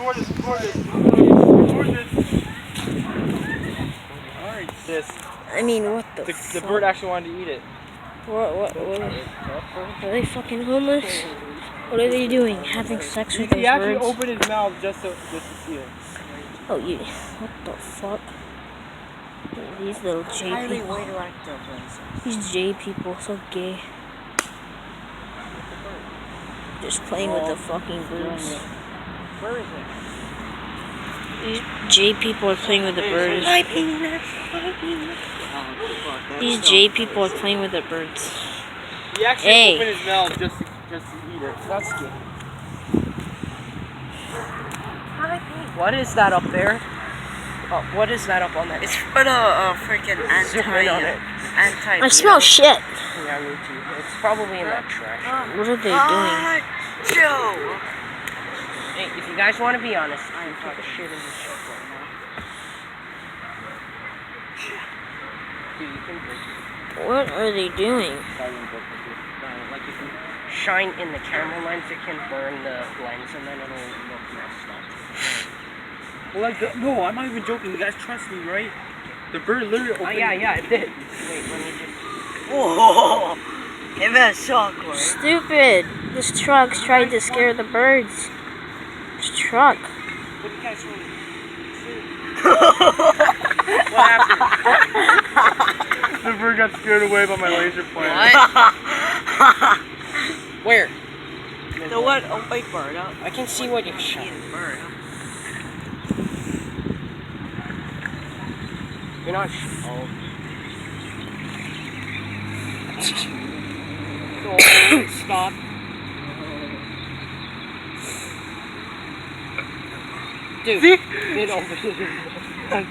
Record this. Alright, sis. I mean, what the The fuck? bird actually wanted to eat it. What are they fucking homeless? What are they doing? Having sex with those He actually birds? opened his mouth just to see it. Oh, you. What the fuck? These little J Highly people. radioactive lasers. These J people, so gay. Just playing with the fucking birds. Where is it? These J people are playing with the birds. My penis. My penis. These J people are playing with the birds. He actually Hey. opened his mouth just to eat it. That's gay. What is that up there? What is that up on that? It's for the freaking Zoom in on it. anti. I smell shit. Yeah, me too. It's probably in that trash. What are they doing? Joe. Hey, if you guys want to be honest, I take a shit in this shit right now. Dude, you can break it. What are they doing? Like if you shine in the camera lens, it can burn the lens and then it'll look messed up. Well, no, I'm not even joking. You guys trust me, right? The bird literally opened. Oh yeah, it did. Wait, let me just. Whoa. Give me a shockwave. Stupid. This truck's trying to scare the birds. This truck. What do you guys want? What happened? The bird got scared away by my laser pointer. What? Where? The what? Oh, wait, bird. I can see what you're showing. Bird. You're not. Oh. Oh, stop. Dude, See? it opened.